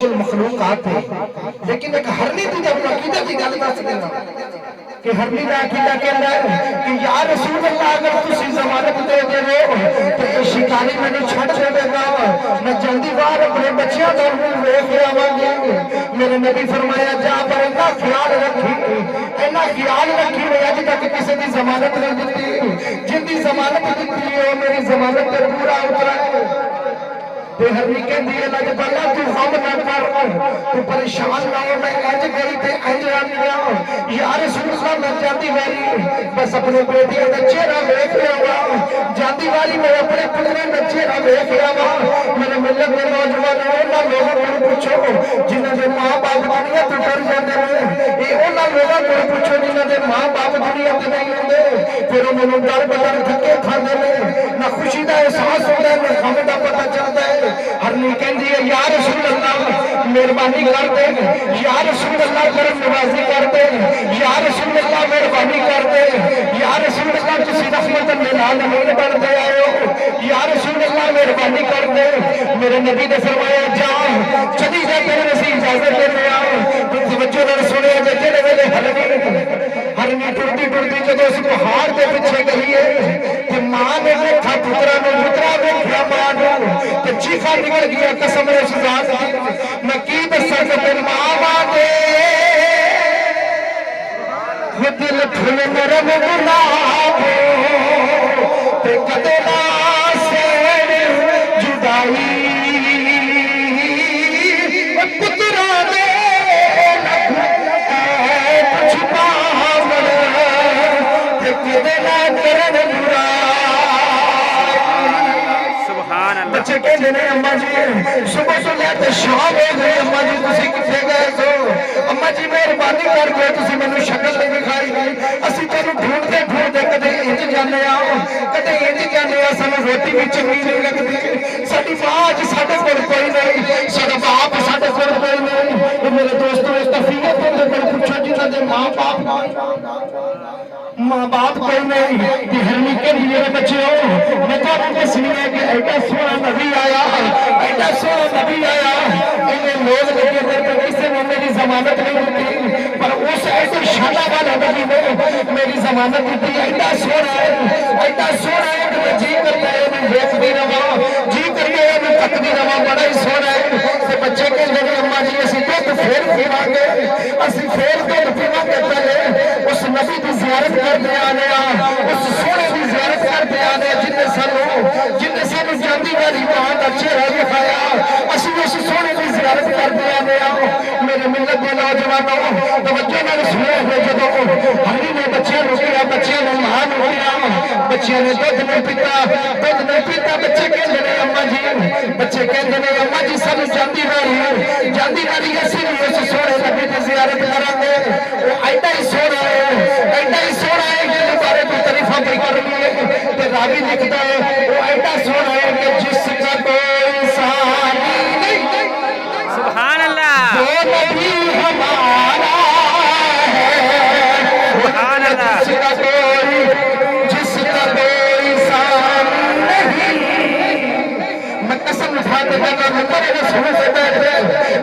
المخلوقات ہے لیکن ایک ہرنی تھی جب عقیدہ کی گل دس دینا کہ ہرنی کا عقیدہ کہنا ہے کہ یا رسول اللہ اگر تسی ضمانت دے دے ہو تو یہ شکاری میں نہیں چھڑ دے گا میں جلدی بار اپنے بچیاں کا منہ دیکھ آواں گی میرے نبی فرمایا جا پر اتنا خیال رکھی میں اج تک کسی کی ضمانت نہیں دیتی جن کی ضمانت دیتی ہے میری ضمانت پر پورا اترا ہے تے ہرنی کہندی ہے لج بالا تو غم نہ کر تو پریشان نہ ہو میں اج گئی تے اج آ گیا یا رسول اللہ میں جاتی واری بس اپنے بیٹی دا چہرہ دیکھ لیا جاتی واری میں اپنے پترے دا چہرہ دیکھ لیا میرے ملت کے نوجوانوں انہاں لوگوں کو پوچھو جنہاں دے ماں باپ دنیا تو ڈر جاندے نے اے انہاں لوگوں کو پوچھو جنہاں دے ماں باپ دنیا تے نہیں ہوندے پھر انہاں نوں ڈر بدر دھکے کھاندے نے نہ خوشی دا احساس ہوندا ہے نہ غم دا پتہ چلدا ہے ہرنی کہندی ہے یا رسول اللہ مہربانی کر دے یا رسول اللہ کرم نوازی کر دے یا رسول اللہ مہربانی کر دے یا رسول اللہ تسی رحمت للعالمین بن دے آئے ہو یا رسول اللہ مہربانی کر دے میرے نبی نے فرمایا جا چلی جا تیرے نسی اجازت دے دیا توجہ نال سنیا جے جڑے ویلے ہرنی ٹرتی جدوں اس پہاڑ دے پیچھے گئی ہے کہ ماں نے دیکھا پترا ویکھیا ماں نوں تے چیخا نکل گیا قسم اس ذات دی میں کی دساں کہ تیری ماں دے وہ دل پھل نرم گلاب تے کدے نہ سیر جدائی پترا دے اے کچھ پاور تے کدے نہ کرن بچے کہتے ہیں اماں جی صبح سے لے کے شام ہو گئی اماں جی تسی کتنے گئے سو اماں جی مہربانی کر کے تسی مینوں شکل نہیں دکھائی اسی تینوں ڈھونڈتے کدے انج جانے کدے انج جانے سانوں روٹی بھی چنگی نہیں لگتی ساڈی ماں اج ساڈے کول کوئی نہیں ساڈا باپ ساڈے کول کوئی نہیں میرے دوستو اس کفیت دے کول پوچھو جنہاں دے ماں باپ کوئی نہیں کہ ہرنی کے لیے بچیوں میں تو دسنی ہے کہ ایڈا سونا نبی آیا انہیں لوگ لگے تھے کہ کسی نے میری ضمانت نہیں ہوتی پر اس ایسے شانہ والا نبی نے میری ضمانت ہوتی ایڈا سونا ہے کہ میں جی کرتا ہے میں دیکھتی رہا جی کرتا ہے میں تکتی رہا بڑا ہی سونا ہے کہ بچے کے لئے اماں جی اسی تو پھر پیوا گے اسی پھر تو پیوا کے پہلے اس نبی کی زیارت کرتے آنے اس سونے کی زیارت کرتے آنے جن نے سانو جاندی والی ماں دا چہرہ دکھایا اسی اس سونے کی زیارت کرتے آنے میرے ملت کے نوجوانوں توجہ نال سنو ہو جدوں ہری نے بچیاں روکیا بچیاں نے ماں روکیا بچیاں نے دودھ نہیں پیتا بچے کہندے نے اماں جی بچے کہندے نے اماں جی سانو جاندی والی اسی اس سونے نبی دی زیارت کران گے وہ ایڈا ہی سونا ہے کہ بارے کو تعریفاں پہ کرنی ہے تے راوی لکھتا ہے وہ ایڈا سونا ہے کہ جس کا کوئی ثانی نہیں سبحان اللہ وہ نبی ہمارا ہے سبحان اللہ جس کا کوئی ثانی نہیں میں قسم اٹھا کے کہتا ہوں میرے رسول سے بیٹھے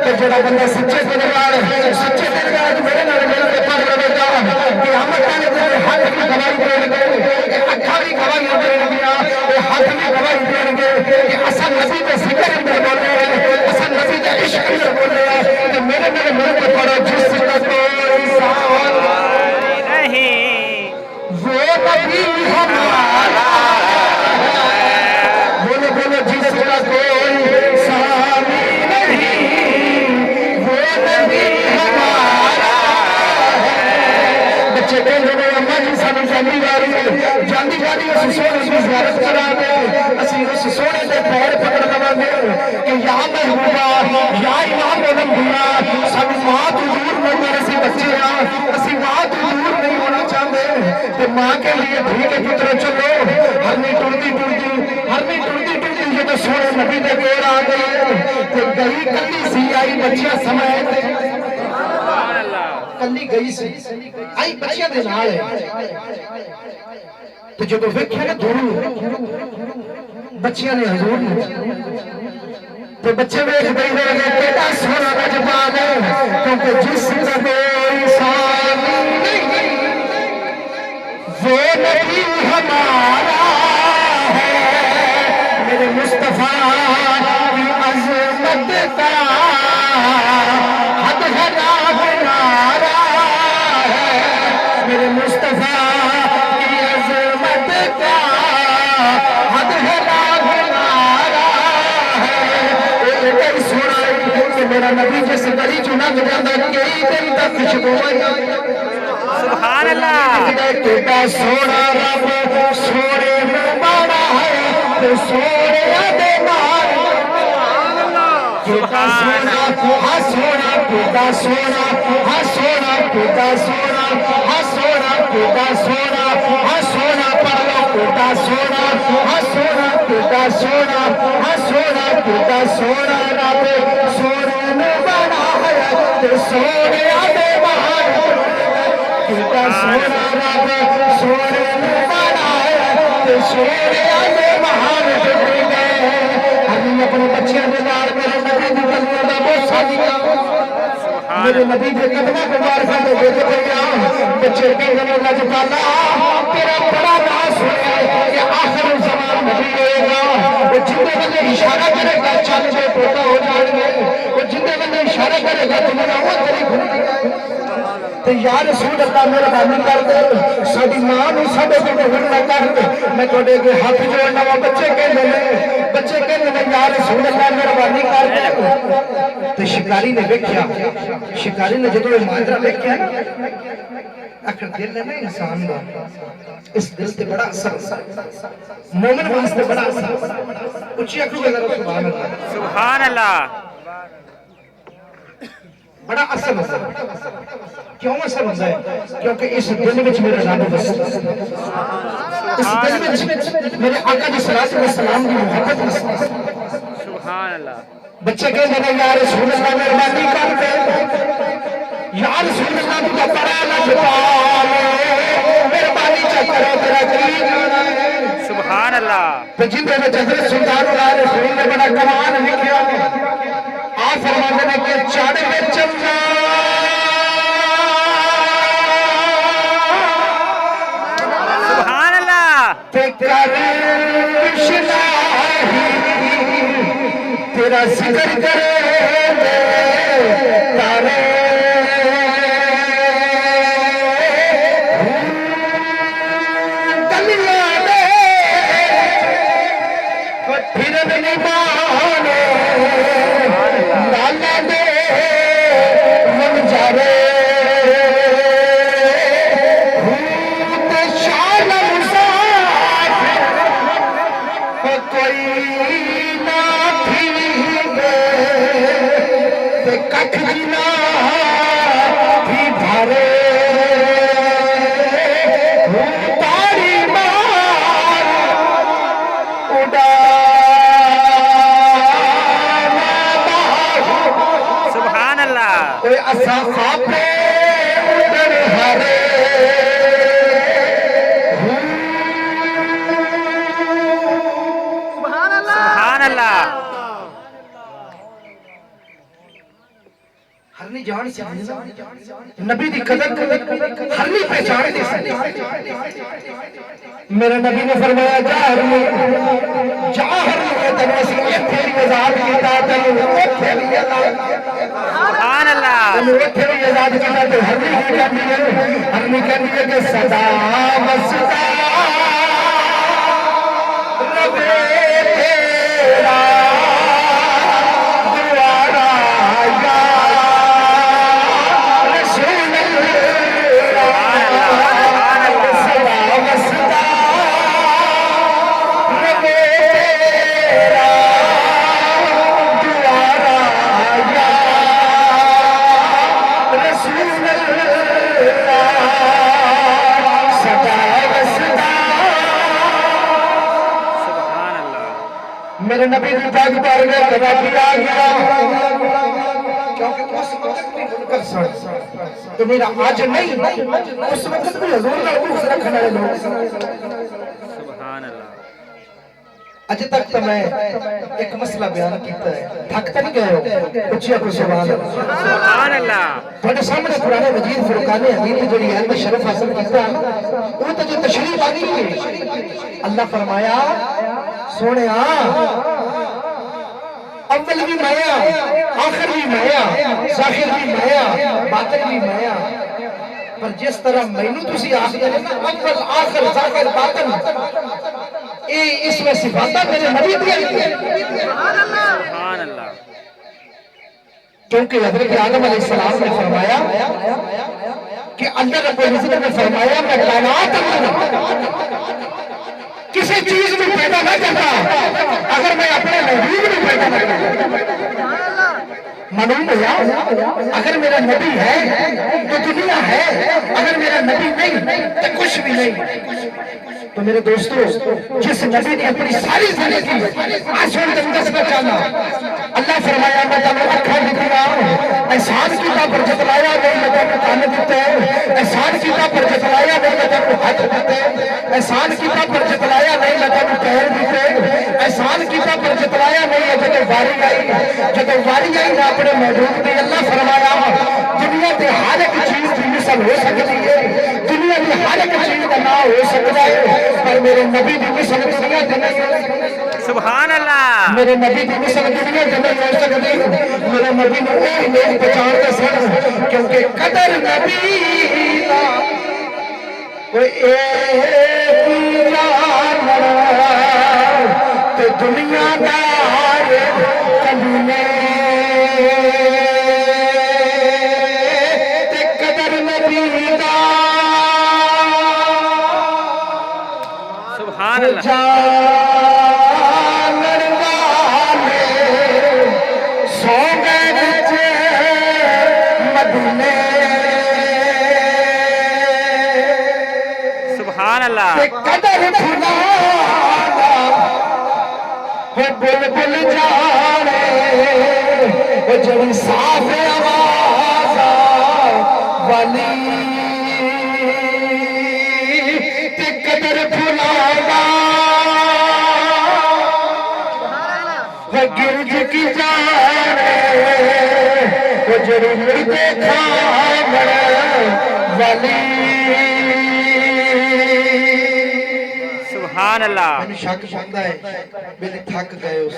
کہ جڑا بندہ سچے دل نال میرے نال مل کے پڑھ لے گا قیامت والے دن ہاتھ کی گواہی دین گے اکھاں کی گواہی دین گیا ہاتھ کی گواہی دین گے کہ اصل نبی دے ذکر اندر بولے اصل نبی دے عشق اندر بولے کہ میرے نال مل کے پڑھو جس کا کوئی ثانی نہیں وہ نبی ہمارا بولو جس کا کوئی ثانی نہیں وہ نبی ہمارا بچے کہندے نے اماں جی سانو جاندی واری اس سونے کی زیارت کرا دے اسی اس سونے دے پیر پکڑ لواں گے کہ یا محبوبہ یا امام الانبیاء سانو ماں تو دور نہیں ہے اسی بچے ہاں اسی ماں تو دور نہیں ہونا چاہتے تے ماں کے لیے بھی کے پتر چلو ہرنی ٹردی یہ تو سونے نبی دے کول آ گئے تے گئی کلی سی آئی بچیاں سمیت کلی گئی سی آئی بچیاں دے نال ہے تو جب ویکھیا نا دور بچیاں نے حضور نے تو بچے ویکھ گئے کیڑا سونا کیونکہ جس کا کوئی ثانی نہیں وہ نبی ہمارا ہے میرے مصطفیٰ کی عظمت کا حد ہے نا کنارہ ہے میرے مصطفیٰ کی عظمت کا حد ہے نا کنارہ ہے ایک سونا کہ میرا نبی جس گلی چنا جاندہ کئی دن تک خوشبو سبحان اللہ کیتا سونا رب سونے میں بڑا ہے تو سونے دے مار کیتا سونا ہاں سونا کیتا سونا ہاں سونا کیتا سونا ہاں سونا کیتا سونا ہاں سونا پڑھو کیتا سونا ہاں سونا کیتا سونا ہاں سونا کیتا سونا رب سونے میں بڑا ہے تو سونے دے مار کیتا سونا رب سونے میں بڑا ہے تو سونے دے مہار جڑی گئے ہم اپنے بچیاں دے نال میرے نبی دی گلیاں دا بوسا دیا میرے نبی دے قدماں کو مبارکاں دے دے گیا بچے کہندے نے لجپالا تیرا بڑا نام سنیا کہ آخر زمان نبی ہوئے گا وہ جتنے بندے اشارہ کرے گا چل جائے پوتا ہو جائیں گے وہ جتنے بندے اشارہ کرے گا تمہارا وہ تیری کھل گئے تو یا رسول اللہ میرا بانی کر دے ساڑی ماں نو ساڑے کو مہر نہ کر دے میں کوڑے کے ہاتھ جوڑنا وہ بچے کہنے یا رسول اللہ میرا بانی کر دے تو شکاری نے بیکھیا شکاری نے جدو ماندرہ بیکھیا اکھر دل ہے نا انسان دا اس دل سے بڑا اثر مومن واسطے بڑا اثر اچھی اکھر کے سبحان اللہ سبحان اللہ بڑا اثر ہوتا ہے کیوں اثر ہوتا ہے کیونکہ اس دل میں میرا رب بستا ہے اس دل میں میرے آقا جی صلی اللہ علیہ وسلم کی محبت بستا ہے سبحان اللہ بچے کہتے ہیں یا رسول اللہ مہربانی کر دے یا رسول اللہ تو بڑا لجپال مہربانی چکرو تیرا قریب سبحان اللہ تو جن میں حضرت سلطان اللہ رسول نے بڑا کمان لکھیا آپ فرماتے ہیں کہ چاڑے میں چلنا سبحان اللہ تیرا ذکر کرے تارے دلیا دے پھر نہیں مانے لالا دے من جارے شان مسافر کوئی نہ تھی کٹ جنا بھی بھارے تاری مار اڑا سبحان اللہ اسا خوابے اڑ ہرے سبحان اللہ ہرنی جان سے نبی دی قدر ہرنی پہچان دے سکتے میرے نبی نے فرمایا جا ہرنی تنو سی ایتھے بھی ازاد کیتا تنو ایتھے بھی ازاد سبحان اللہ تنو ایتھے بھی ازاد کیتا تو ہرنی کہنی ہے کہ صدا وسدا رب تیرا دوارا یا رسول اللہ صدا وسدا رب تیرا دوارا یا رسول اللہ صدا وسدا سبحان اللہ میرے نبی کی پاک پار گئے کبھی آ گیا کیونکہ اس وقت بھی منکر سڑ تو میرا آج نہیں اس وقت بھی حضور کا روح رکھنے والے لوگ سبحان اللہ اج تک تو میں ایک مسئلہ بیان کیتا ہے، تھک تو نہیں گئے ہو؟ اچھی کو سبحان اللہ، سبحان اللہ، تھوڑے سامنے قرآن مجید فرقان حمید کی جڑی علم شرف حاصل کیتا وہ تو جو تشریف آ گئی ہے، اللہ فرمایا سونے اول بھی میں آخر بھی میں ظاہر بھی میں باطن بھی میں، پر جس طرح مینوں تسی آخر نا اول آخر ظاہر باطن، اس میں صفاتہ میرے نبی دیا سبحان اللہ، کیونکہ حضرت آدم علیہ السلام نے فرمایا کہ اللہ رب العزت نے فرمایا میں کائنات کسی چیز میں پیدا نہ کرتا اگر میں اپنے محبوب میں پیدا نہ کرتا۔ معلوم ہوا اگر میرا نبی ہے تو دنیا ہے، اگر میرا نبی نہیں تو کچھ بھی نہیں۔ تو میرے دوستو، جس نبی نے اپنی ساری زندگی آسان دسنا چاہنا، اللہ فرمایا میں تمہیں اکھا دکھا احسان کیتا پر جتلایا نہیں میں تمہیں کان دیتے ہیں، احسان کیتا پر جتلایا نہیں میں تمہیں ہاتھ دیتے ہیں، احسان کیتا پر جتلایا نہیں میں تمہیں پیر دیتے ہیں، احسان کیتا پر جتلایا نہیں ہے جب واری آئی نہ اپنے محبوب نے اللہ فرمایا دنیا کے ہر ایک چیز کی مثل ہو سکتی ہے، دنیا کی ہر ایک چیز کا نہ ہو سکتا ہے، پر میرے نبی کی مثل دنیا کے نہیں، سبحان اللہ، میرے نبی کی مثل دنیا کے نہیں ہو سکتی۔ میرے نبی نے وہی لوگ پہچانتے سن کیونکہ قدر نبی کا کوئی ایک جانور تو دنیا دار کمینے تے قدر نبی دا سبحان اللہ، جانور والے سو گئے بچے مدینے سبحان اللہ، تے قدر بھلا وہ بلبل جانے وہ جڑی صاف آواز والی تے قدر بھلانا وہ گرج کی جانے وہ جڑی مردے کھامڑ والی۔ سبحان اللہ، میں شک پاندہ ہے میرے تھک گئے اس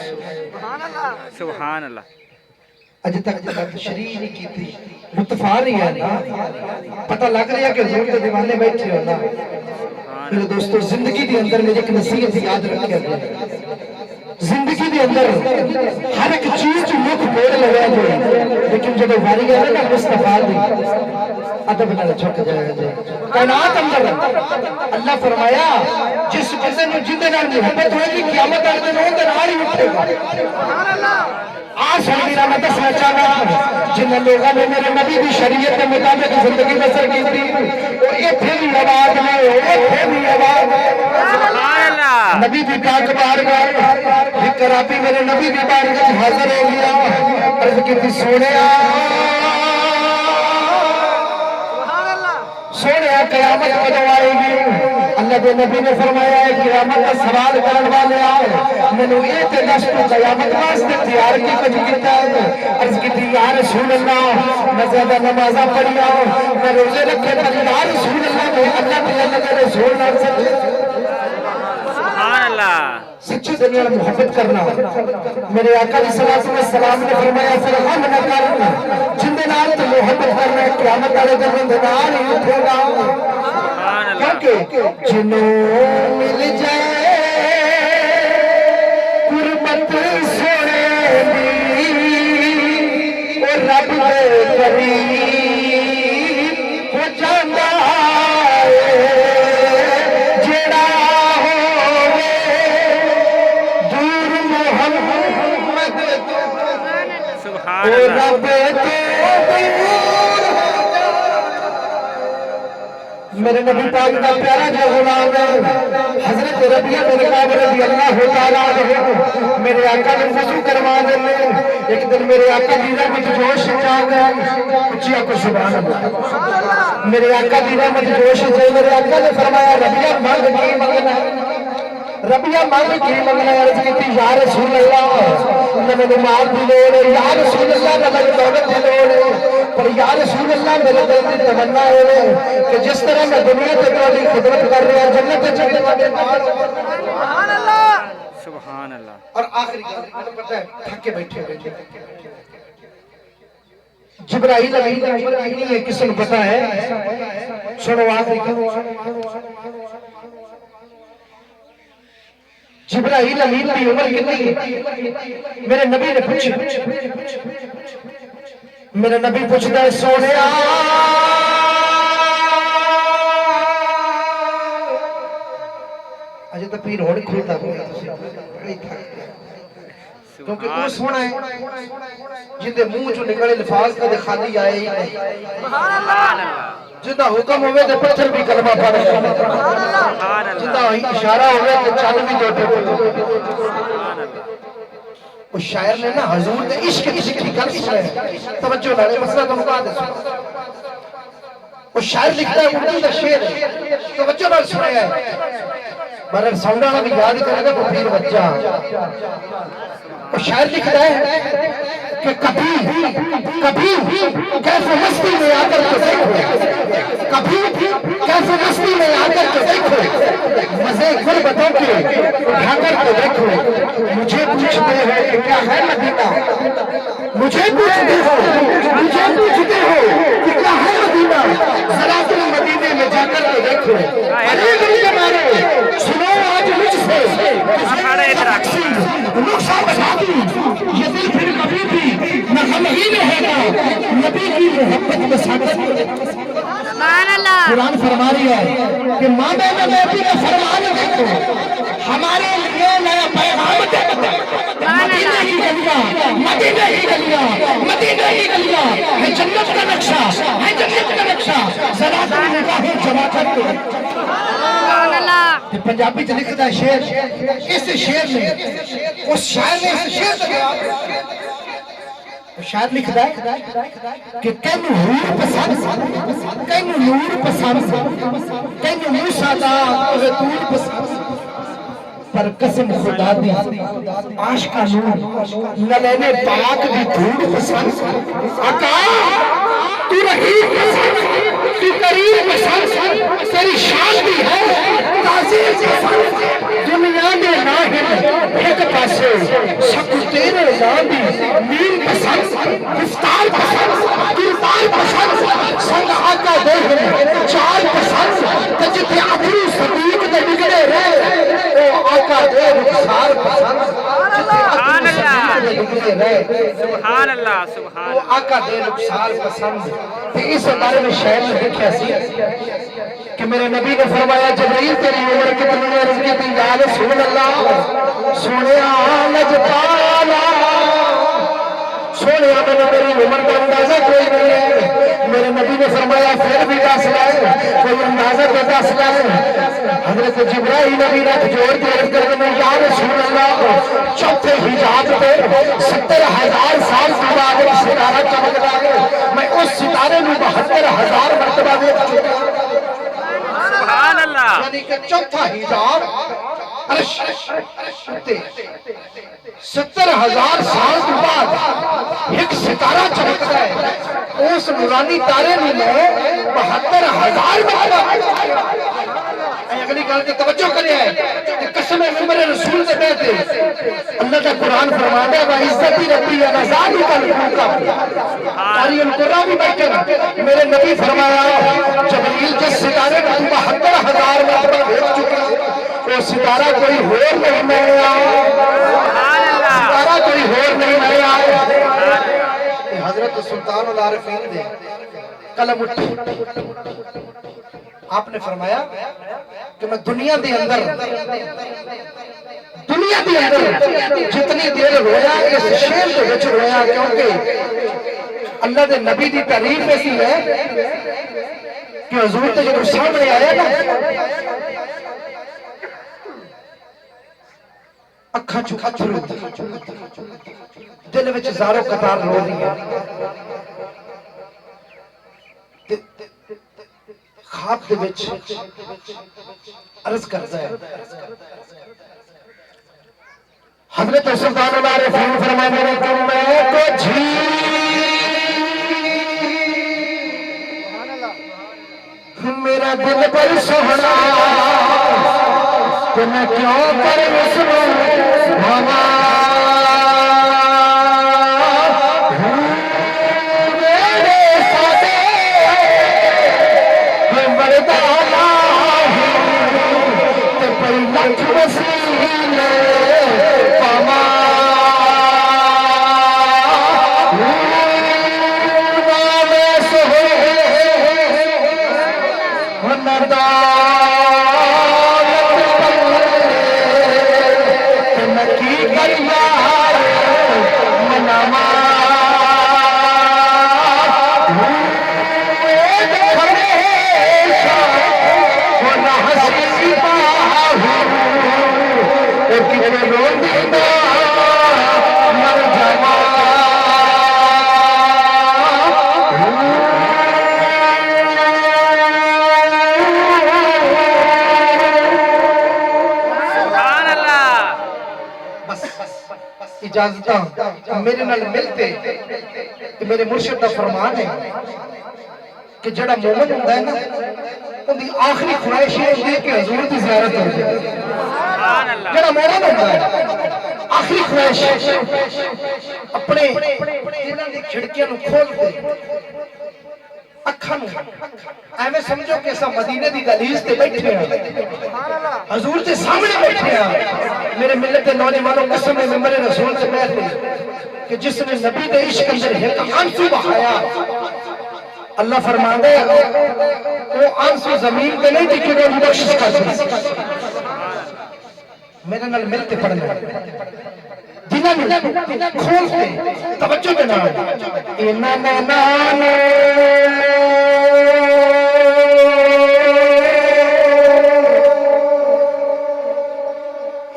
سبحان اللہ، اج تک میں تشریح نہیں کی تھی، لطف آ رہی ہے نا، پتہ لگ رہا ہے کہ حضور کے دیوانے بیٹھے ہو نا۔ میرے دوستو زندگی دی اندر میری ایک نصیحت یاد رکھیا گیا، زندگی دی اندر ہر ایک چیز مکھ بول لگا جو لیکن جب واری ہے نا مصطفیٰ دی ادب نال جھک جائے گا۔ کائنات اندر اللہ فرمایا جس بندے نو جندے نال محبت ہوئے گی قیامت والے دن اون دے نال ہی اٹھے گا۔ سنگینا میں دسنا چاہنا جن لوگوں نے میرے نبی کی شریعت کے مطابق زندگی بسر کی تھی وہ ایتھے بھی آواز میں ایتھے بھی آواز سبحان اللہ، نبی بھی پاک بارگاہ ذکر آپی میرے نبی بھی بارگاہ حاضر ہو گیا، عرض کی تھی سونیا سونیا قیامت کدوں آئے گی؟ اللہ کے نبی نے فرمایا ہے قیامت کا سوال کرنے والے آئے میں نے یہ تے دس تو قیامت واسطے تیار کی کچھ کیتا ہے۔ عرض کی تھی یا رسول اللہ میں زیادہ نمازہ پڑھی آؤں میں روزے رکھے پر یا رسول اللہ میں اللہ کے اللہ کے رسول نہ سکتے سبحان اللہ، سچی دنیا میں محبت کرنا۔ میرے آقا علیہ السلام نے فرمایا فرغم نہ کر جن دے نال تو محبت کرنا قیامت والے دن دے نال ہی اٹھے گا، سبحان اللہ، کیونکہ جنوں مل جائے قربت سونے دی او رب دے قریب ہو جاندا ہے، جڑا ہوے دور محمد سبحان او اللہ، رب دے میرے نبی پاک کا پیارا جو غلام ہے حضرت ربیہ بن کعب رضی اللہ تعالیٰ عنہ میرے آقا نے وضو کروا دے ایک دن میرے آقا دیدہ مجھ جوش چاہ گئے کچھ کو سبحان اللہ میرے آقا دیدہ مجھ جوش چاہ میرے آقا نے فرمایا ربیہ مانگ کی مانگنا ربیہ مانگ کی منگنا عرض کی یا رسول اللہ میں نماز بھی لوڑے یا رسول اللہ میں دولت بھی لوڑے پر یا رسول اللہ میرے دل کی تمنا ہے کہ جس طرح میں دنیا کے تیری خدمت کر رہا ہوں جنت چلنے والے سبحان اللہ سبحان اللہ اور آخری گل پتہ ہے تھکے بیٹھے جبرائیل نہیں ہے کسی کو پتا ہے سنو آخری جبرائیل امین کی عمر کتنی ہے میرے نبی نے پوچھی میرے نبی پوچھتا ہے سونے اجے تو پیر ہوڑ کھلتا کیونکہ وہ سونا ہے جن دے منہ جو نکلے الفاظ کا دے خالی آئے ہی نہیں سبحان اللہ جدہ حکم ہوئے دے پتھر بھی کلمہ پڑھے جدہ اشارہ ہوئے دے چل بھی دوٹے اس شاعر نے نا حضور دے عشق کی سکھی کر سنے توجہ لڑے مسئلہ تو مقا دے سنے اس شاعر لکھتا ہے اردو دا شعر توجہ لڑ سنے ہے مرر سونڈانا بھی یاد کرے گا وہ پیر بچہ وہ شاعر لکھتا ہے کہ کبھی کیسے مستی میں آ کر کے دیکھو کبھی کیسے مستی میں آ کر کے دیکھو مزے غربتوں کے اٹھا کر کے دیکھو مجھے پوچھتے ہیں کہ کیا ہے مدینہ مجھے پوچھتے ہو کہ کیا ہے مدینہ ذرا تم مدینے میں جا کر کے دیکھو ارے دل کے مارے سنو آج مجھ سے نقشہ بتا دی یہ دل پھر کبھی بھی نہ ہم ہی رہے گا نبی کی محبت میں ساتھ قرآن فرما رہی ہے کہ ماں بہن نبی کا فرمان دیکھو ہمارے لیے نیا پیغام دیکھو مدینہ ہی گلیاں ہے جنت کا نقشہ ذرا تم نگاہ جما کر کے پنجابی سے لکھتا ہے شعر اس شعر نے اس شاعر نے اس شعر سے شاعر لکھتا ہے کہ کینو حور پسند کینو نور پسند کینو موسیٰ دا غطور پسند پر قسم خدا دی عاشقہ نور نلینے پاک دی دھوڑ پسند آقا تو رحیم پسند تو کریم پسند تیری شان بھی ہے تعظیم پسند دنیا میں ناہم ایک پاسے سب تیرے نامی مین پسند گفتار پسند کردار پسند سنگ آقا دیکھنے چال پسند تجھتے ابرو صدیق دے بگڑے رہے او آقا دے رخسار پسند سبحان اللہ سبحان وہ آقا دے رخسار پسند کہ اس بارے میں شہر نے دیکھا سی کہ میرے نبی نے فرمایا جبرائیل تیری عمر کتنی عرض کی تھی یا رسول اللہ سونے آلج پالا سونے آمن میری عمر کا اندازہ کوئی نہیں ہے میرے نبی نے فرمایا پھر بھی دس لائے کوئی اندازہ تو دس لائے حضرت جبرائیل نبی رکھ جوڑ کے عرض کر کے یا رسول اللہ چوتھے حجاب پہ 70,000 سال کے بعد ایک ستارہ چمک لائے میں اس ستارے میں 72,000 مرتبہ دیکھ چکا سبحان اللہ یعنی کہ چوتھا حجاب عرش 70,000 سال کے بعد ایک ستارہ چمکتا ہے اس نورانی تارے میں 72,000 مرتبہ اگلی گل کے توجہ کرے ہے کہ قسم ممبر رسول سے کہتے اللہ کا قرآن فرماتا ہے وَعِزَّتِ رَبِّي اَنَزَادُ کَلْقُوْكَ تاری القرآن بھی بیٹھے میرے نبی فرمایا جبریل جس ستارے میں 72,000 مرتبہ دیکھ چکا وہ ستارہ کوئی ہور نہیں آیا ستارہ کوئی ہور نہیں آیا حضرت سلطان العارفین دے قلم اٹھی آپ نے فرمایا کہ میں دنیا دے اندر جتنی دیر رویا اس شیر دے وچ رویا کیونکہ اللہ دے نبی دی تعریف ایسی ہے کہ حضور تے جو سامنے آیا نا اکھاں چکھا چھرو دل وچ زارو قطار رو رہی ہے خواب دے وچ عرض کرتا ہے حضرت سلطان العارفین فرماتے ہیں کہ میں تو جھیل میرا دل پر سہنا کہ میں کیوں پر وسنوں بھاوا میرے سادے میں مردانہ تے پئی لکھ وسیلے اجازتاں میرے نال ملتے کہ میرے مرشد دا فرمان ہے کہ جڑا مومن ہوتا ہے نا ان دی آخری خواہش یہ ہوتی ہے کہ حضور دی زیارت ہو جائے جڑا مومن ہوتا ہے آخری خواہش اپنے کھڑکیاں نو کھول دے اکھاں ایویں سمجھو کہ اسا مدینے دی دہلیز تے بیٹھے ہیں حضور کے سامنے بیٹھے ہیں میرے ملت کے نوجوانوں قسم ہے ممبر رسول سے کہتے کہ جس نے نبی دے عشق اندر ہے آنسو بہایا اللہ فرماندے وہ آنسو زمین پہ نہیں ٹکے گا بخشش کر سکتے میرے نال ملتے پڑھنا جنہاں نے کھولتے توجہ دینا اینا نانے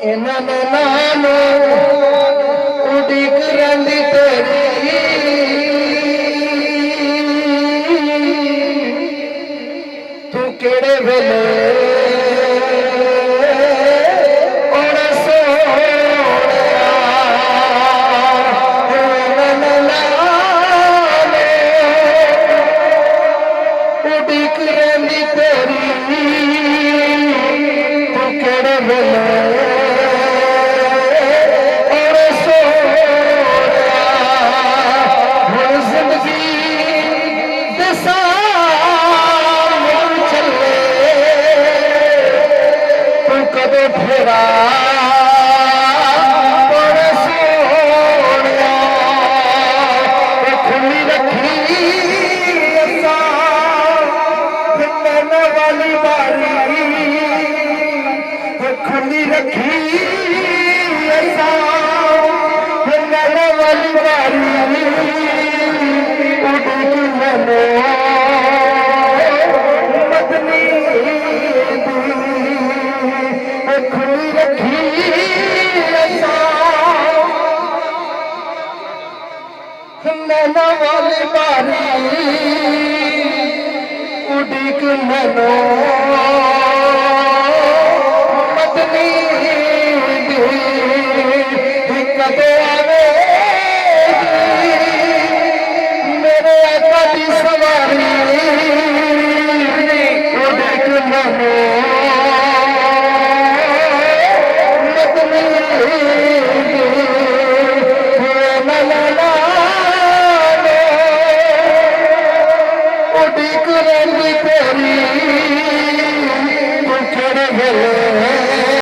اینا نانے اڈیک رہندی تیری تو کیڑے ویلے اڈیک منو مدنی دی کدے آوے میرے آقا دی سواری اڈیک منو مدنی دی اڈیک رہندی تیری